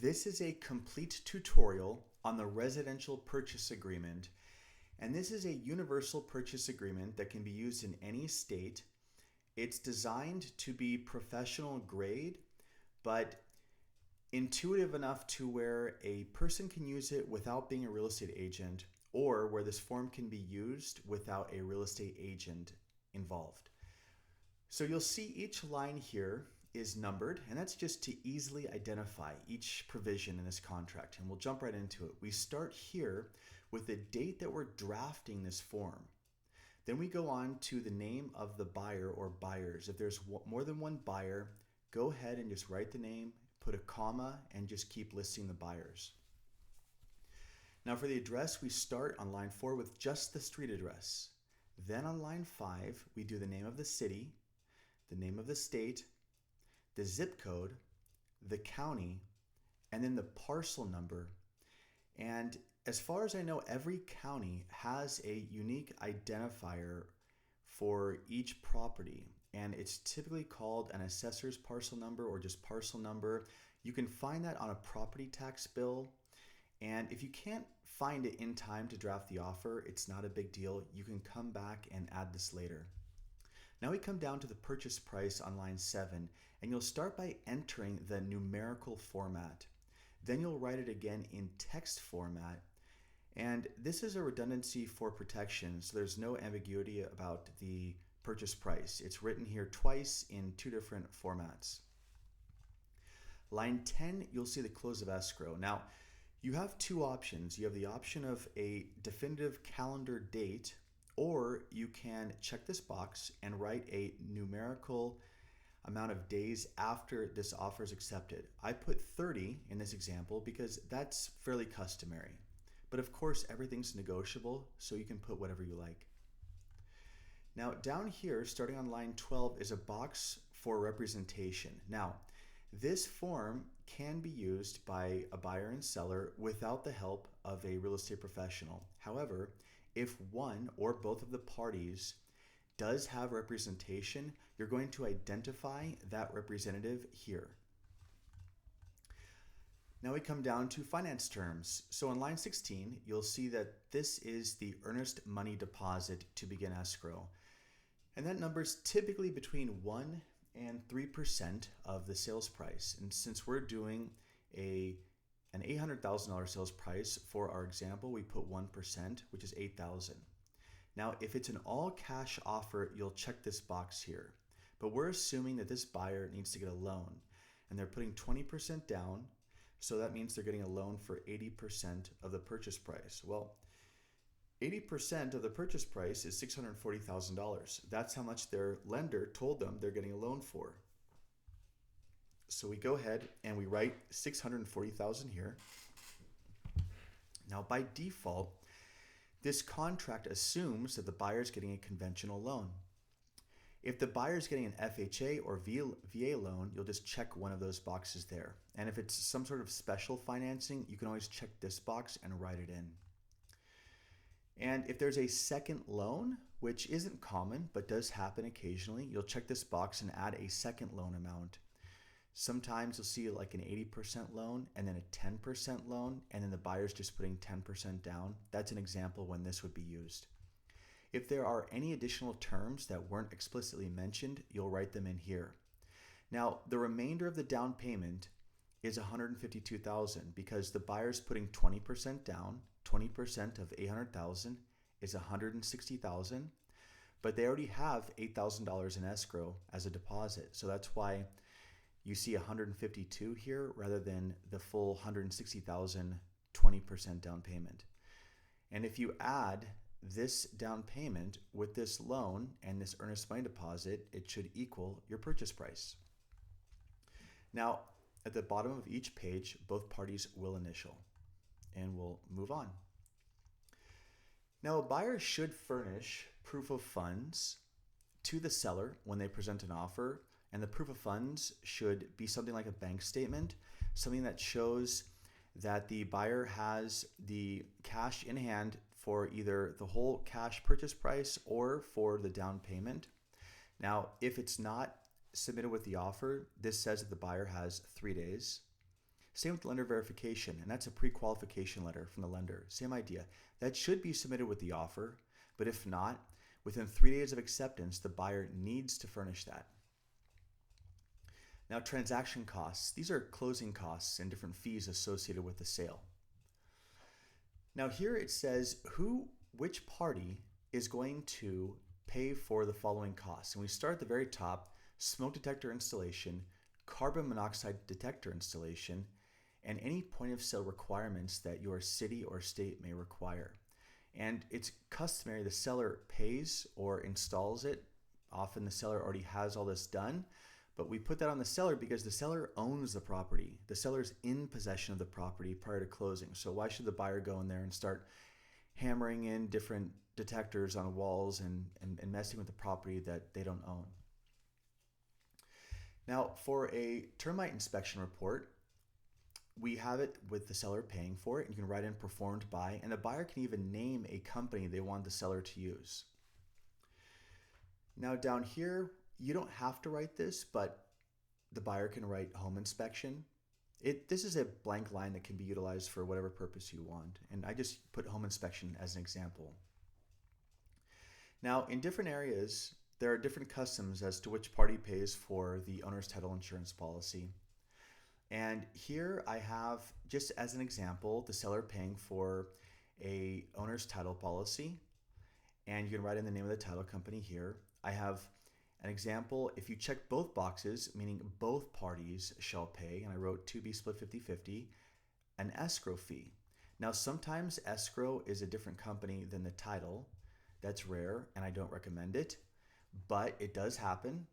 This is a complete tutorial on the residential purchase agreement, and this is a universal purchase agreement that can be used in any state. It's designed to be professional grade, but intuitive enough to where a person can use it without being a real estate agent, or where this form can be used without a real estate agent involved. So you'll see each line here is numbered, and that's just to easily identify each provision in this contract, and we'll jump right into it. We start here with the date that we're drafting this form. Then we go on to the name of the buyer or buyers. If there's more than one buyer, go ahead and just write the name, put a comma, and just keep listing the buyers. Now for the address, we start on line 4 with just the street address. Then on line 5, we do the name of the city, the name of the state, the zip code, the county, and then the parcel number. And as far as I know, every county has a unique identifier for each property, and it's typically called an assessor's parcel number or just parcel number. You can find that on a property tax bill, and if you can't find it in time to draft the offer, it's not a big deal. You can come back and add this later. Now we come down to the purchase price on line 7, and you'll start by entering the numerical format. Then you'll write it again in text format, and this is a redundancy for protection, so there's no ambiguity about the purchase price. It's written here twice in 2 different formats. Line 10, you'll see the close of escrow. Now, you have 2 options. You have the option of a definitive calendar date, or you can check this box and write a numerical amount of days after this offer is accepted. I put 30 in this example because that's fairly customary. But of course, everything's negotiable, so you can put whatever you like. Now down here, starting on line 12, is a box for representation. Now, this form can be used by a buyer and seller without the help of a real estate professional. However, if one or both of the parties does have representation, you're going to identify that representative here. Now we come down to finance terms. So on line 16, you'll see that this is the earnest money deposit to begin escrow. And that number is typically between 1 and 3% of the sales price. And since we're doing an $800,000 sales price for our example, we put 1%, which is $8,000. Now, if it's an all-cash offer, you'll check this box here. But we're assuming that this buyer needs to get a loan, and they're putting 20% down, so that means they're getting a loan for 80% of the purchase price. Well, 80% of the purchase price is $640,000. That's how much their lender told them they're getting a loan for. So we go ahead and we write $640,000 here. Now, by default, this contract assumes that the buyer is getting a conventional loan. If the buyer is getting an FHA or VA loan, you'll just check one of those boxes there. And if it's some sort of special financing, you can always check this box and write it in. And if there's a second loan, which isn't common but does happen occasionally, you'll check this box and add a second loan amount. Sometimes you'll see like an 80% loan and then a 10% loan, and then the buyer's just putting 10% down. That's an example when this would be used. If there are any additional terms that weren't explicitly mentioned, you'll write them in here. Now, the remainder of the down payment is $152,000 because the buyer's putting 20% down. 20% of $800,000 is $160,000, but they already have $8,000 in escrow as a deposit. So that's why you see 152 here rather than the full 160,000 20% down payment. And if you add this down payment with this loan and this earnest money deposit, it should equal your purchase price. Now, at the bottom of each page, both parties will initial, and we'll move on. Now, a buyer should furnish proof of funds to the seller when they present an offer, and the proof of funds should be something like a bank statement, something that shows that the buyer has the cash in hand for either the whole cash purchase price or for the down payment. Now, if it's not submitted with the offer, this says that the buyer has 3 days. Same with lender verification, and that's a pre-qualification letter from the lender. Same idea. That should be submitted with the offer, but if not, within 3 days of acceptance, the buyer needs to furnish that. Now, transaction costs. These are closing costs and different fees associated with the sale. Now here it says which party is going to pay for the following costs. And we start at the very top: smoke detector installation, carbon monoxide detector installation, and any point of sale requirements that your city or state may require. And it's customary the seller pays or installs it. Often the seller already has all this done, but we put that on the seller because the seller owns the property. The seller's in possession of the property prior to closing. So why should the buyer go in there and start hammering in different detectors on walls and messing with the property that they don't own? Now, for a termite inspection report, we have it with the seller paying for it. You can write in performed by, and the buyer can even name a company they want the seller to use. Now down here, you don't have to write this, but the buyer can write home inspection. This is a blank line that can be utilized for whatever purpose you want, and I just put home inspection as an example. Now, in different areas, there are different customs as to which party pays for the owner's title insurance policy. And here I have, just as an example, the seller paying for a owner's title policy, and you can write in the name of the title company here. I have an example: if you check both boxes, meaning both parties shall pay, and I wrote to be split 50-50, an escrow fee. Now sometimes escrow is a different company than the title. That's rare and I don't recommend it, but it does happen.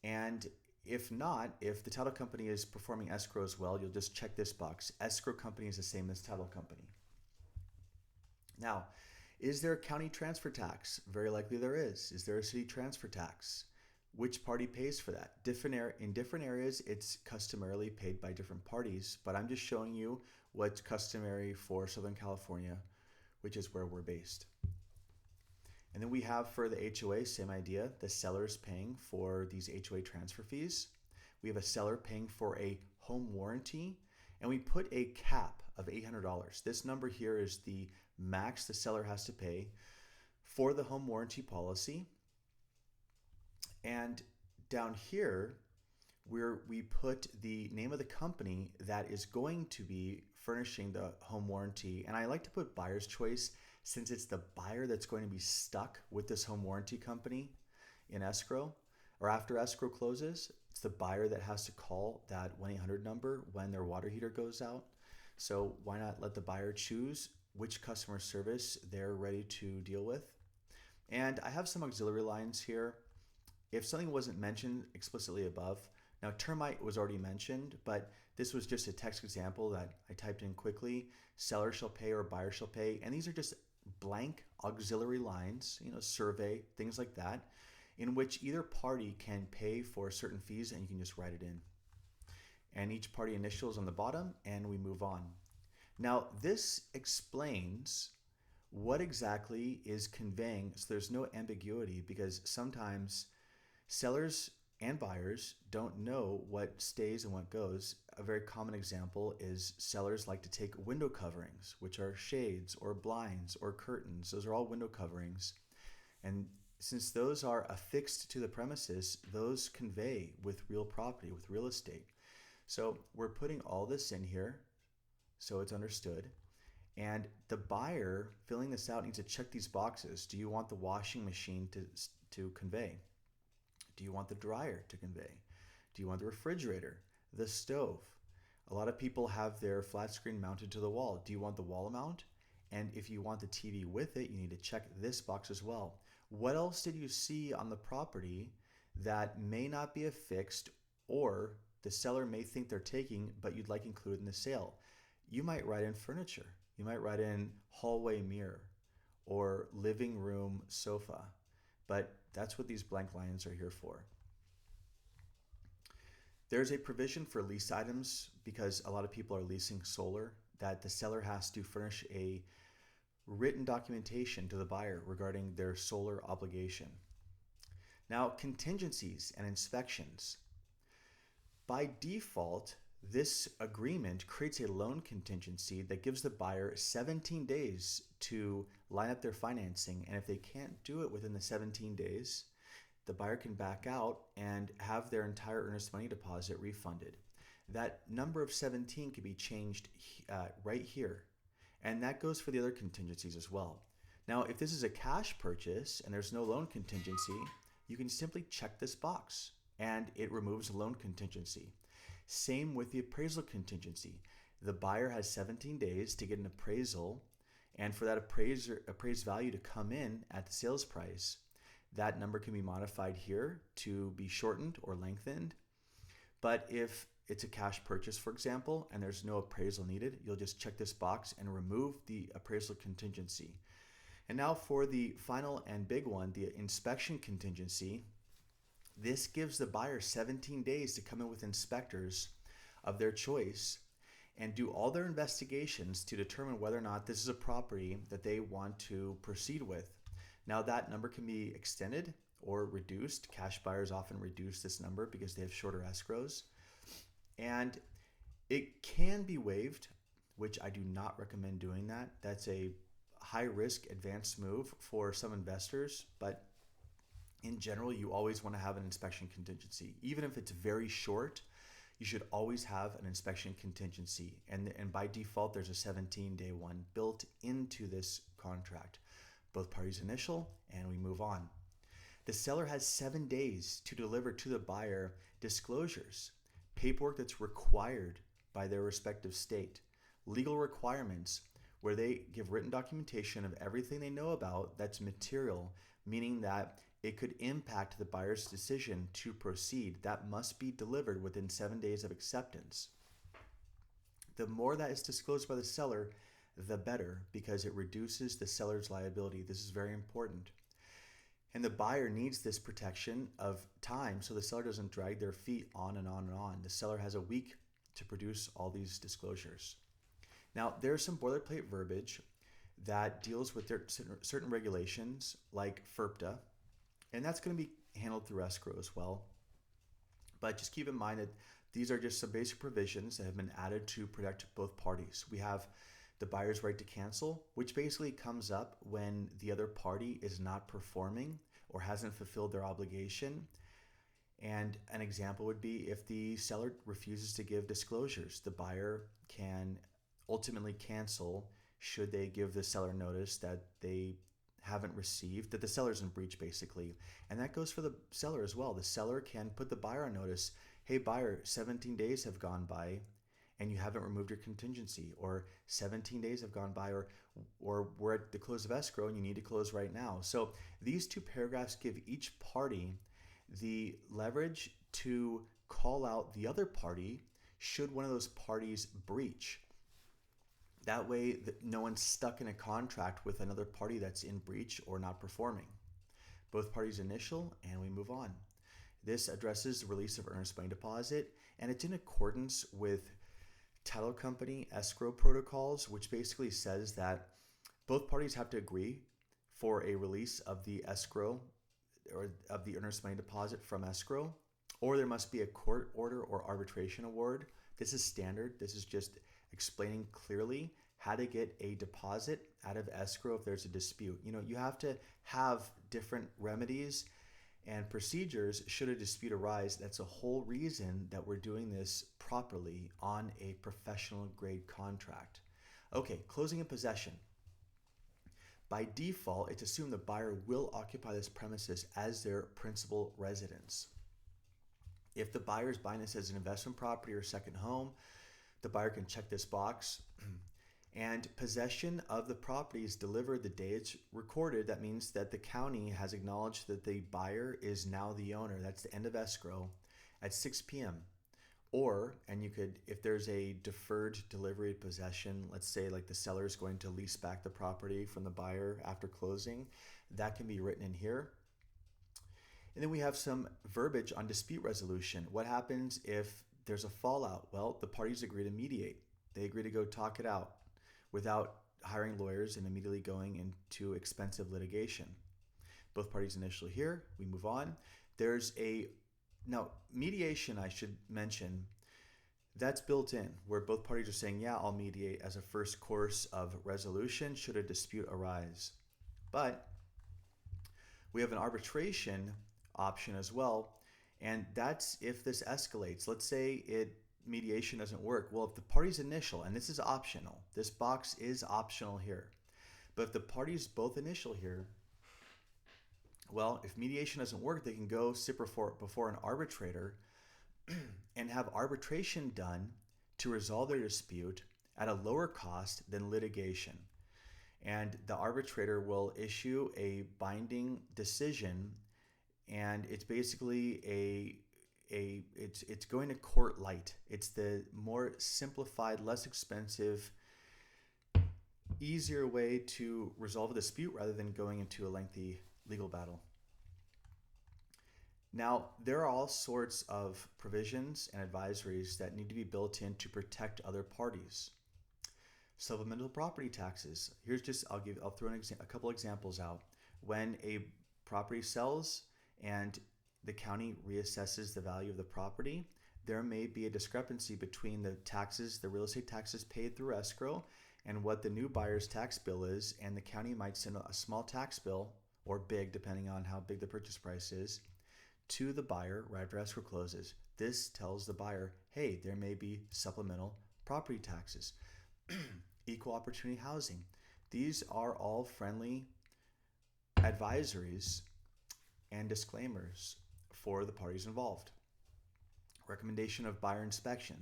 And if not, if the title company is performing escrow as well, you'll just check this box. Escrow company is the same as title company. Now, is there a county transfer tax? Very likely there is. Is there a city transfer tax? Which party pays for that? In different areas, it's customarily paid by different parties, but I'm just showing you what's customary for Southern California, which is where we're based. And then we have for the HOA, same idea. The seller's paying for these HOA transfer fees. We have a seller paying for a home warranty, and we put a cap of $800. This number here is the max the seller has to pay for the home warranty policy. And down here, we put the name of the company that is going to be furnishing the home warranty. And I like to put buyer's choice, since it's the buyer that's going to be stuck with this home warranty company in escrow or after escrow closes. It's the buyer that has to call that 1-800 number when their water heater goes out. So why not let the buyer choose which customer service they're ready to deal with? And I have some auxiliary lines here. If something wasn't mentioned explicitly above, now termite was already mentioned, but this was just a text example that I typed in quickly. Seller shall pay or buyer shall pay. And these are just blank auxiliary lines, survey, things like that, in which either party can pay for certain fees, and you can just write it in. And each party initials on the bottom, and we move on. Now, this explains what exactly is conveying, so there's no ambiguity, because sometimes sellers and buyers don't know what stays and what goes. A very common example is sellers like to take window coverings, which are shades or blinds or curtains. Those are all window coverings. And since those are affixed to the premises, those convey with real property, with real estate. So we're putting all this in here so it's understood. And the buyer filling this out needs to check these boxes. Do you want the washing machine to convey? Do you want the dryer to convey? Do you want the refrigerator, the stove? A lot of people have their flat screen mounted to the wall. Do you want the wall mount? And if you want the TV with it, you need to check this box as well. What else did you see on the property that may not be affixed, or the seller may think they're taking, but you'd like included in the sale? You might write in furniture. You might write in hallway mirror or living room sofa. But that's what these blank lines are here for. There's a provision for lease items, because a lot of people are leasing solar, that the seller has to furnish a written documentation to the buyer regarding their solar obligation. Now, contingencies and inspections. By default, This agreement creates a loan contingency that gives the buyer 17 days to line up their financing. And if they can't do it within the 17 days, the buyer can back out and have their entire earnest money deposit refunded. That number of 17 can be changed right here. And that goes for the other contingencies as well. Now, if this is a cash purchase and there's no loan contingency, you can simply check this box and it removes loan contingency. Same with the appraisal contingency. The buyer has 17 days to get an appraisal, and for that appraised value to come in at the sales price, that number can be modified here to be shortened or lengthened. But if it's a cash purchase, for example, and there's no appraisal needed, you'll just check this box and remove the appraisal contingency. And now for the final and big one, the inspection contingency. This gives the buyer 17 days to come in with inspectors of their choice and do all their investigations to determine whether or not this is a property that they want to proceed with. Now that number can be extended or reduced. Cash buyers often reduce this number because they have shorter escrows. And it can be waived, which I do not recommend doing that. That's a high risk advanced move for some investors, but in general, you always want to have an inspection contingency. Even if it's very short, you should always have an inspection contingency. And by default, there's a 17-day one built into this contract. Both parties initial, and we move on. The seller has 7 days to deliver to the buyer disclosures, paperwork that's required by their respective state, legal requirements where they give written documentation of everything they know about that's material, meaning that it could impact the buyer's decision to proceed. That must be delivered within 7 days of acceptance. The more that is disclosed by the seller, the better, because it reduces the seller's liability. This is very important. And the buyer needs this protection of time so the seller doesn't drag their feet on and on and on. The seller has a week to produce all these disclosures. Now, there's some boilerplate verbiage that deals with certain regulations like FSBO, and that's going to be handled through escrow as well. But just keep in mind that these are just some basic provisions that have been added to protect both parties. We have the buyer's right to cancel, which basically comes up when the other party is not performing or hasn't fulfilled their obligation. And an example would be if the seller refuses to give disclosures, the buyer can ultimately cancel should they give the seller notice that they haven't received, that the seller's in breach basically. And that goes for the seller as well. The seller can put the buyer on notice, hey buyer, 17 days have gone by and you haven't removed your contingency, or 17 days have gone by, or we're at the close of escrow and you need to close right now. So these two paragraphs give each party the leverage to call out the other party should one of those parties breach. That way, no one's stuck in a contract with another party that's in breach or not performing. Both parties initial, and we move on. This addresses the release of earnest money deposit, and it's in accordance with title company escrow protocols, which basically says that both parties have to agree for a release of the escrow or of the earnest money deposit from escrow, or there must be a court order or arbitration award. This is standard. This is just explaining clearly how to get a deposit out of escrow if there's a dispute. You have to have different remedies and procedures should a dispute arise. That's a whole reason that we're doing this properly on a professional grade contract. Okay, closing and possession. By default, it's assumed the buyer will occupy this premises as their principal residence. If the buyer is buying this as an investment property or second home, the buyer can check this box. And possession of the property is delivered the day it's recorded. That means that the county has acknowledged that the buyer is now the owner. That's the end of escrow at 6 p.m. Or, and you could, if there's a deferred delivery of possession, let's say like the seller is going to lease back the property from the buyer after closing, that can be written in here. And then we have some verbiage on dispute resolution. What happens if there's a fallout? Well, the parties agree to mediate. They agree to go talk it out without hiring lawyers and immediately going into expensive litigation. Both parties initially here, we move on. Now mediation, I should mention, That's built in, where both parties are saying, yeah, I'll mediate as a first course of resolution should a dispute arise. But we have an arbitration option as well, and that's if this escalates. Let's say mediation doesn't work. Well, if the parties initial, and this is optional, this box is optional here, but if the parties both initial here, well, if mediation doesn't work, they can go sit before an arbitrator and have arbitration done to resolve their dispute at a lower cost than litigation. And the arbitrator will issue a binding decision, and it's basically it's going to court light. It's the more simplified, less expensive, easier way to resolve a dispute rather than going into a lengthy legal battle. Now, there are all sorts of provisions and advisories that need to be built in to protect other parties. Supplemental property taxes. I'll throw a couple examples out. When a property sells and the county reassesses the value of the property, there may be a discrepancy between the real estate taxes paid through escrow, and what the new buyer's tax bill is, and the county might send a small tax bill, or big, depending on how big the purchase price is, to the buyer right after escrow closes. This tells the buyer, hey, there may be supplemental property taxes. Equal opportunity housing. These are all friendly advisories and disclaimers for the parties involved. Recommendation of buyer inspection.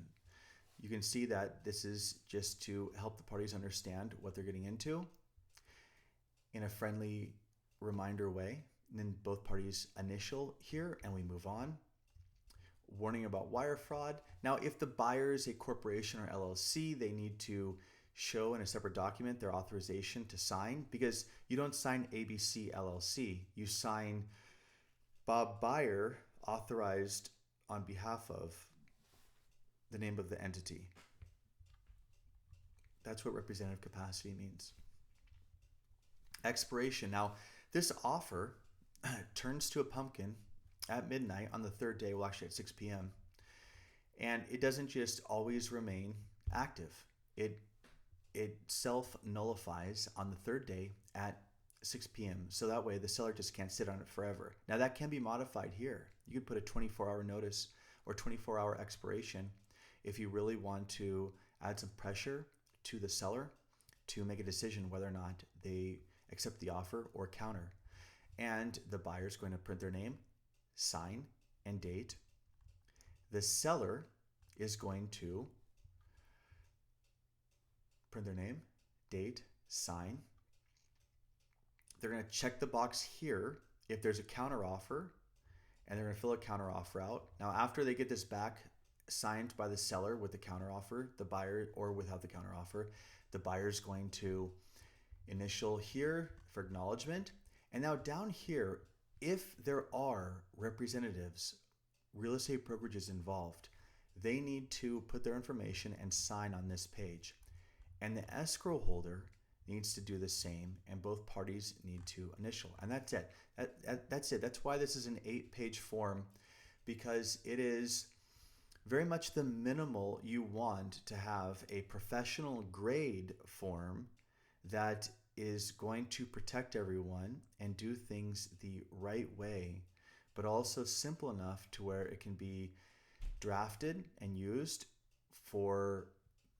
You can see that this is just to help the parties understand what they're getting into in a friendly reminder way. And then both parties initial here and we move on. Warning about wire fraud. Now, if the buyer is a corporation or LLC, they need to show in a separate document their authorization to sign, because you don't sign ABC LLC. You sign Bob Buyer, authorized on behalf of the name of the entity. That's what representative capacity means. Expiration. Now, this offer turns to a pumpkin at midnight on the third day, well, actually at 6 p.m. And it doesn't just always remain active. It self-nullifies on the third day at 6 p.m. So that way the seller just can't sit on it forever. Now that can be modified here. You could put a 24-hour notice or 24-hour expiration if you really want to add some pressure to the seller to make a decision whether or not they accept the offer or counter. And the buyer is going to print their name, sign, and date. The seller is going to print their name, date, sign. They're going to check the box here if there's a counter offer, and they're going to fill a counter offer out. Now, after they get this back signed by the seller with the counter offer, the buyer, or without the counter offer, the buyer is going to initial here for acknowledgement. And now down here, if there are representatives, real estate brokerages involved, they need to put their information and sign on this page. And the escrow holder needs to do the same, and both parties need to initial. And that's it. That's it. That's why this is an 8-page form, because it is very much the minimal you want to have a professional grade form that is going to protect everyone and do things the right way, but also simple enough to where it can be drafted and used for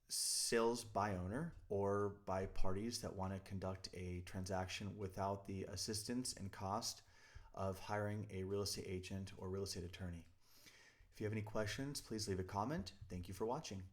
sales by owner or by parties that want to conduct a transaction without the assistance and cost of hiring a real estate agent or real estate attorney. If you have any questions, please leave a comment. Thank you for watching.